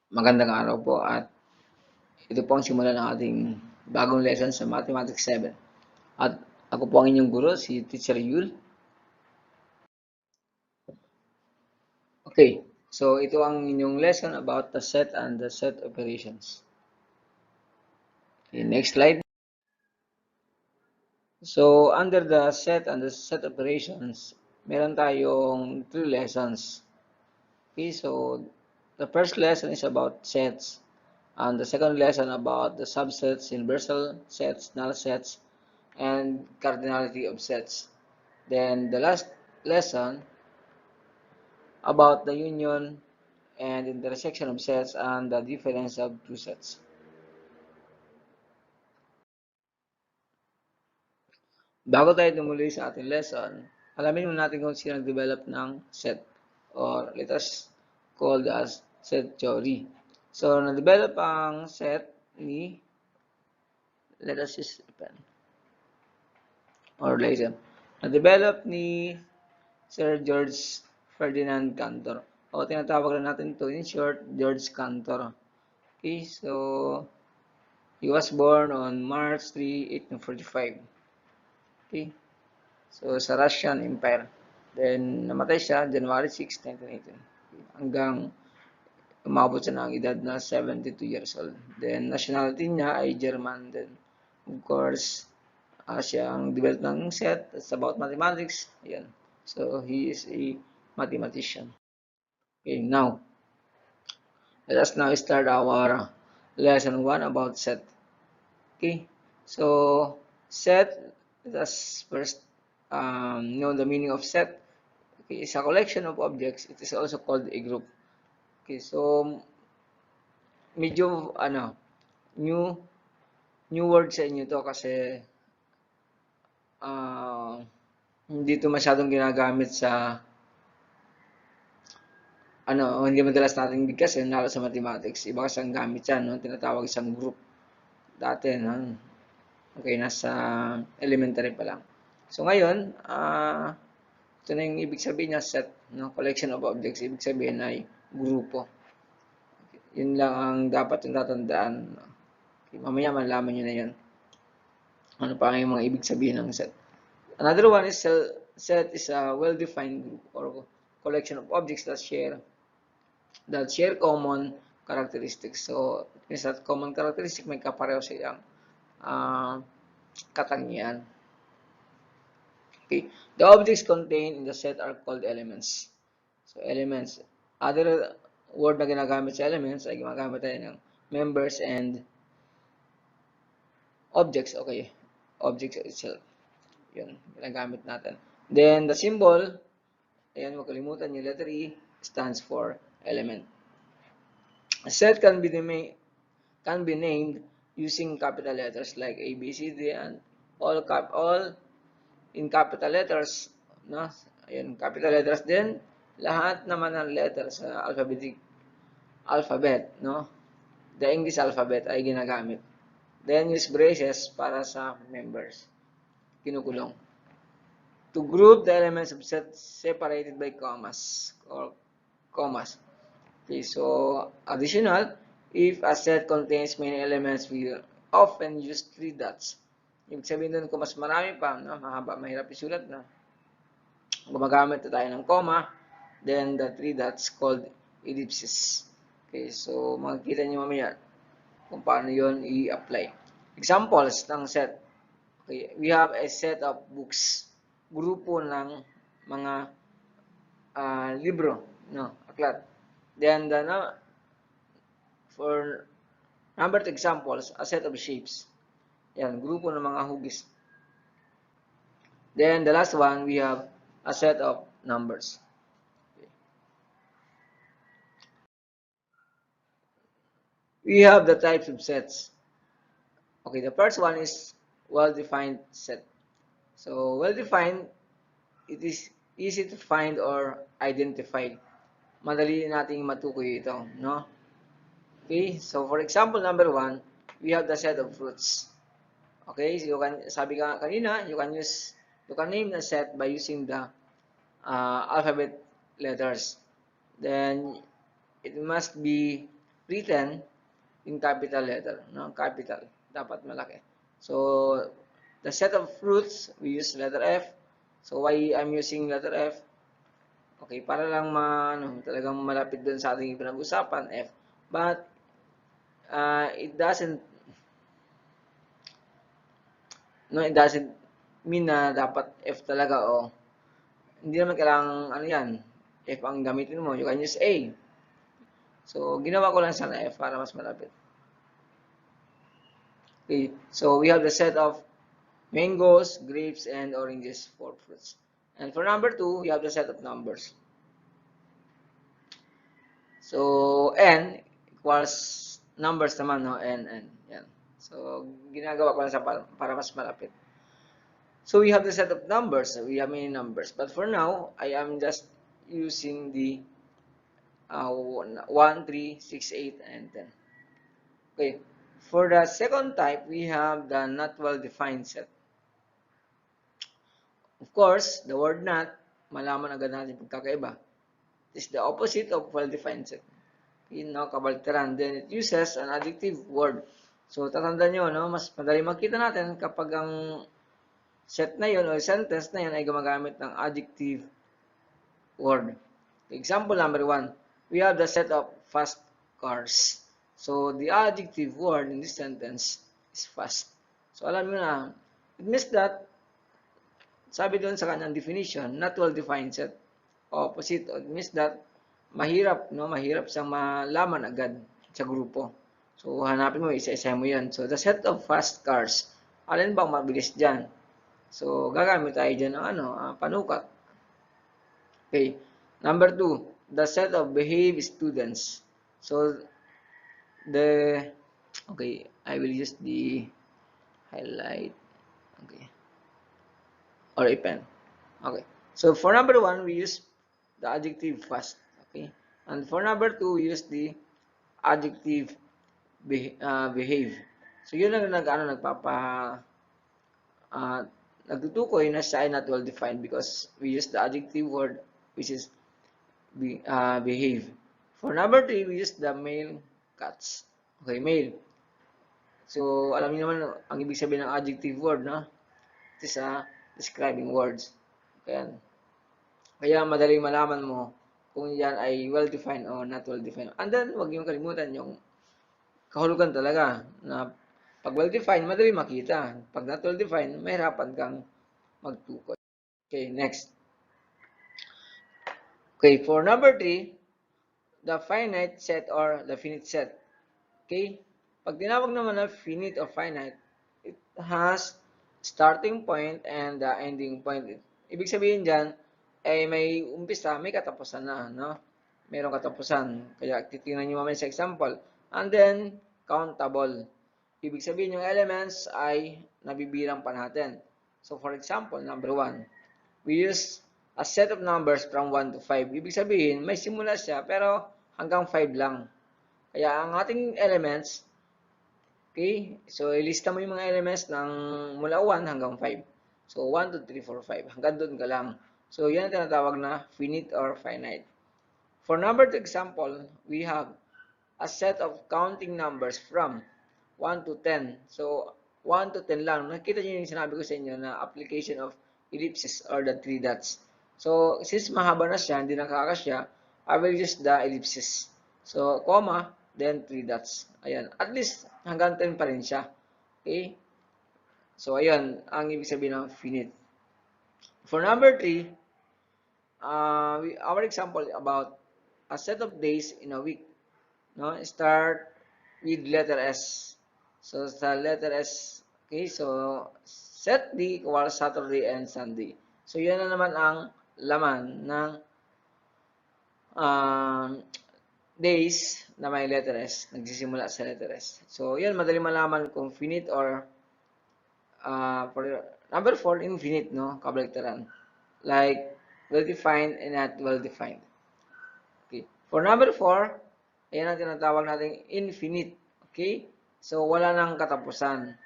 Magandang araw po at ito po ang simula ng ating bagong lesson sa Mathematics 7. At ako po ang inyong guro, si Teacher Yul. Okay, so ito ang inyong lesson about the set and the set operations. Okay, next slide. So, under the set and the set operations, meron tayong 3 lessons. Okay, so the first lesson is about sets. And the second lesson about the subsets, universal sets, null sets, and cardinality of sets. Then the last lesson about the union and intersection of sets and the difference of two sets. Bago tayo tumuloy sa ating lesson, alamin muna natin kung sino nag-develop ng set or let us call as set theory. So, na-develop ang set ni, let us use pen or laser. Na-develop ni Sir George Ferdinand Cantor. O tinatawag na natin ito in short, George Cantor. Okay, so he was born on March 3, 1845. Okay, so sa Russian Empire. Then namatay siya January 6, 1918. Hanggang umabot siya ng edad na 72 years old. Then nationality niya ay German din. Of course, siya ang develop ng set. It's about mathematics. Ayan. So he is a mathematician. Okay, now let us now start our lesson 1 about set. Okay, so set, let us first know the meaning of set. Okay, it's a collection of objects. It is also called a group. Okay, so medyo new new word sa inyo to kasi hindi to masyadong ginagamit sa hindi madalas nating bigkasin lalo sa mathematics. Iba kasi ang gamit yan, no? Tinatawag isang group. Dati, no? Okay, nasa elementary pa lang. So ngayon, ito na yung ibig sabihin niya, set, no? Collection of objects. Ibig sabihin ay grupo. Yun lang ang dapat yung tatandaan. Okay, mamaya malaman nyo na yun. Ano pa yung mga ibig sabihin ng set. Another one is set is a well-defined group or collection of objects that share common characteristics. So, is that common characteristic may kapareho silang katangian. Okay. The objects contained in the set are called elements. So, elements. Other word na ginagamit sa elements ay gumagamit tayo ng members and objects. Okay. Objects itself. Yun, ginagamit natin. Then, the symbol, ayan, huwag kalimutan yung letter E, stands for element. A set can be named using capital letters like A, B, C, D, and all in capital letters, no? Ayun, capital letters din. Lahat naman ng letters sa alphabet, no? The English alphabet ay ginagamit. Then use braces para sa members. Kinukulong. To group the elements of set separated by commas or commas. Okay, so additional, if a set contains many elements, we often use 3 dots. Ibig sabihin doon kung mas marami pa, no? Mahaba, mahirap isulat na. Gumagamit na tayo ng comma, then the 3 dots called ellipses. Okay, so makikita nyo mamaya kung paano yon i-apply. Examples ng set. Okay, we have a set of books. Grupo ng mga libro, no, aklat. Then for numbered examples, a set of shapes. Yan, grupo ng mga hugis. Then the last one, we have a set of numbers. Okay. We have the types of sets. Okay, the first one is well-defined set. So, well-defined, it is easy to find or identify. Madali nating matukoy ito, no? Okay, so for example, number 1, we have the set of fruits. Okay, so sabi ka kanina, you can name the set by using the alphabet letters. Then, it must be written in capital letter, no? Capital, dapat malaki. So, the set of fruits, we use letter F. So, why I'm using letter F? Okay, para lang talagang malapit dun sa ating pinag-usapan, F. But, it doesn't mean na dapat F talaga o hindi naman kailangang ano yan, F ang gamitin mo. You can use A. So, ginawa ko lang sana F para mas malapit. Okay, so we have the set of mangoes, grapes, and oranges for fruits. And for number 2, we have the set of numbers. So, n equals numbers naman, no? N. Yan. So, ginagawa ko lang sa para mas malapit. So, we have the set of numbers. We have many numbers. But for now, I am just using the 1, 3, 6, 8, and 10. Okay. For the second type, we have the not well-defined set. Of course, the word not, malaman agad natin pagkakaiba. It is the opposite of well-defined set. Kabalteran. Then it uses an adjective word. So, tatandaan nyo, no? Mas madali makita natin kapag ang set na yun o sentence na yun ay gumagamit ng adjective word. Example number 1, we have the set of fast cars. So, the adjective word in this sentence is fast. So, alam nyo na, it means that, sabi doon sa kanyang definition, not well-defined set. Opposite, it means that, mahirap siyang malaman agad sa grupo. So, hanapin mo, isa-isa mo yan. So, the set of fast cars, alin bang mabilis dyan? So, gagamit tayo dyan ng panukat. Okay. Number 2, the set of behave students. So, okay, I will use the highlight, okay, or a pen. Okay, so for number 1, we use the adjective fast, okay, and for number 2, we use the adjective behave. So, yun ang nagtutukoy na siya ay not well defined because we use the adjective word which is behave. For number 3, we use the male cats. Okay, male. So, alam niyo naman ang ibig sabihin ng adjective word, no? It is describing words. Kaya madaling malaman mo kung yan ay well-defined o not well-defined. And then, huwag niyong kalimutan yung kahulugan talaga na pag well-defined, madali makita. Pag not well-defined, mahirapan kang magtukoy. Okay, next. Okay, for number 3, the finite set or the finite set. Okay? Pag tinawag naman na finite or finite, it has starting point and the ending point. Ibig sabihin dyan, ay may umpisa, may katapusan na, no? Mayroong katapusan. Kaya titingnan nyo mamaya sa example. And then, countable. Ibig sabihin yung elements ay nabibilang pa natin. So, for example, number 1, we use a set of numbers from 1 to 5. Ibig sabihin, may simula siya, pero hanggang 5 lang. Kaya ang ating elements, okay, so ilista mo yung mga elements ng mula 1 hanggang 5. So, 1, 2, 3, 4, 5. Hanggang doon ka lang. So, yan ang tinatawag na finite or finite. For number 2 example, we have a set of counting numbers from 1 to 10. So, 1 to 10 lang. Nakita nyo yung sinabi ko sa inyo na application of ellipses or the 3 dots. So, since mahaba na siya, hindi nakakasya, I will use the ellipses. So, comma, then 3 dots. Ayan. At least, hanggang 10 pa rin siya. Okay? So, ayan, ang ibig sabihin ng finite. For number 3, our example about a set of days in a week. No? Start with letter S. So, sa letter S, okay, so, set D equals Saturday and Sunday. So, yan na naman ang laman ng days na may letter S. Nagsisimula sa letter S. So, yan, madali malaman kung finite or for number 4, infinite, no? Kabaligtaran. Like, well-defined and not well-defined. Okay. For number 4, ayan ang tinatawag natin infinite. Okay? So, wala nang katapusan.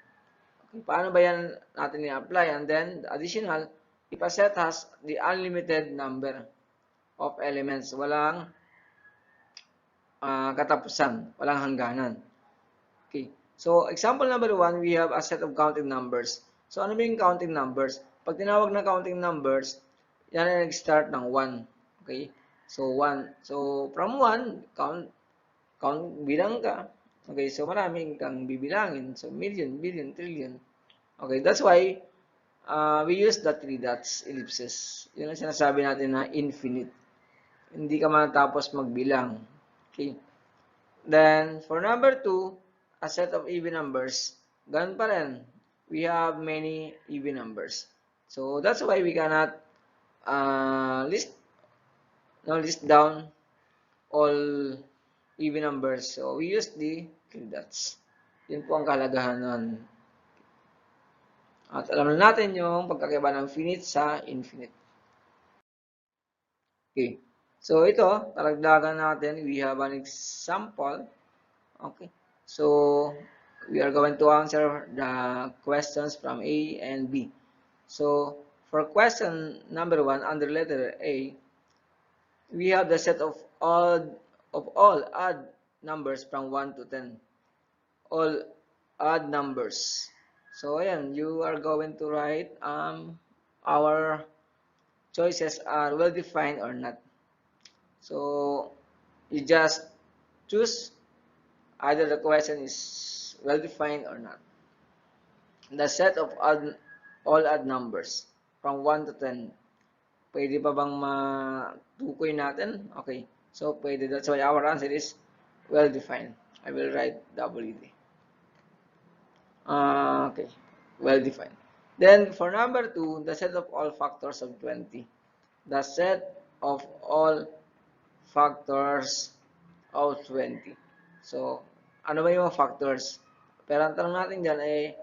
Okay. Paano ba yan natin i-apply? And then, additional, if a set has the unlimited number of elements, walang katapusan, walang hangganan. Okay. So, example number 1, we have a set of counting numbers. So, ano ba yung counting numbers? Pag tinawag na counting numbers, yan ay nag-start ng 1. Okay? So, 1. So, from 1, bilang ka. Okay, so maraming kang bibilangin. So, million, billion, trillion. Okay, that's why we use the 3 dots, ellipses. Yun ang sinasabi natin na infinite. Hindi ka matapos magbilang. Okay. Then, for number 2, a set of even numbers. Ganun pa rin. We have many even numbers. So, that's why we cannot list down all even numbers. So, we use the 3 dots. Yun po ang kahalagahan nun. At alam na natin yung pagkakaiba ng finite sa infinite. Okay. So, ito, karagdagan natin. We have an example. Okay. So, we are going to answer the questions from A and B. So, for question number 1, under letter A, we have the set of all odd numbers from 1 to 10. All odd numbers. So, ayan, you are going to write our choices are well defined or not. So, you just choose either the question is well defined or not. The set of all odd numbers from 1 to 10. Pwede pa bang matukoy natin? Okay. So, pwede. That's why our answer is well defined. I will write WD. Okay. Well defined. Then, for number 2, the set of all factors of 20. The set of all factors of 20. So, ano ba yung factors? Pero ang tanong natin dyan ay,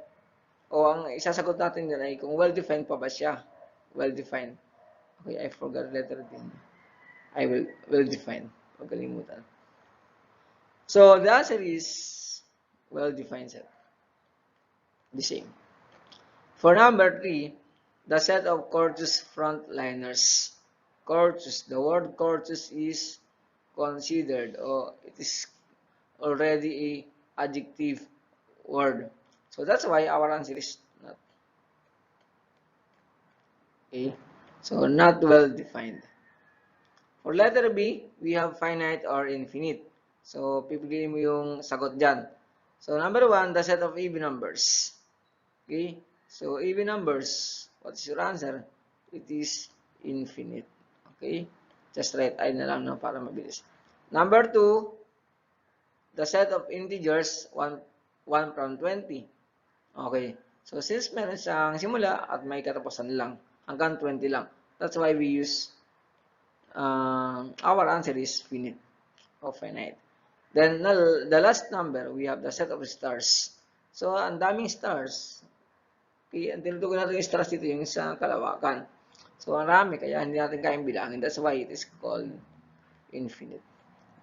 ang isasagot natin dyan ay kung well-defined pa ba siya? Well-defined. Okay, I forgot letter D. I will well-defined. Huwag kalimutan. So, the answer is well-defined set. The same. For number 3, the set of courteous frontliners. Courteous. The word courteous is considered, or it is already a adjective word. So that's why our answer is not. Okay. So not well defined. For letter B, we have finite or infinite. So pipiliin mo yung sagot dyan. So number 1, the set of even numbers. Okay. So even numbers, what is your answer? It is infinite. Okay. Just write I na lang para mabilis. Number 2, the set of integers 1 from 20. Okay. So, since meron siyang simula at may katapusan lang, hanggang 20 lang. That's why we use, our answer is finite or finite. Then, the last number, we have the set of stars. So, ang daming stars. Okay, ang tinutukoy natin yung stars dito, yung sa kalawakan. So, ang rami, kaya hindi natin kayang bilangin. That's why it is called infinite.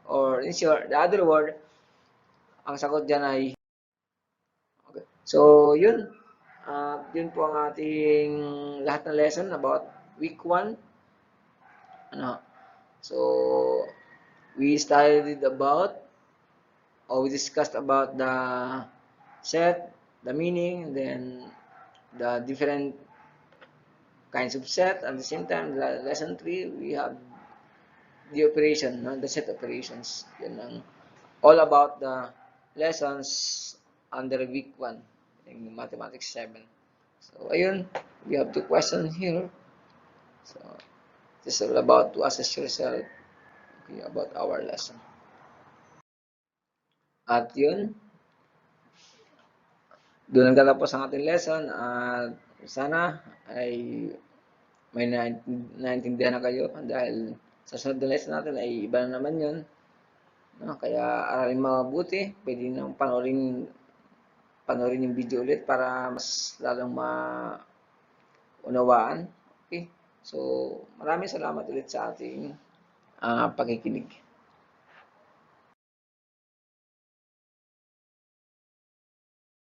Or, in short, the other word, ang sagot dyan ay okay. So, yun. Yun po ang ating lahat ng lesson about week 1. So, we studied about, or we discussed about the set, the meaning, then the different kinds of set. At the same time, the lesson 3, we have the operation, the set operations. Yun ang all about the lessons under week 1 in Mathematics 7. So, ayun, we have 2 questions here. So, this is all about to assess yourself, okay, about our lesson. At yun, doon nagtatapos ang ating lesson at sana ay may naintindihan na kayo dahil sa sunod na lesson natin ay iba na naman yun. No? Kaya aralin mabuti, pwede nang panoorin yung video ulit para mas lalong maunawaan. Okay? So, maraming salamat ulit sa ating pakikinig.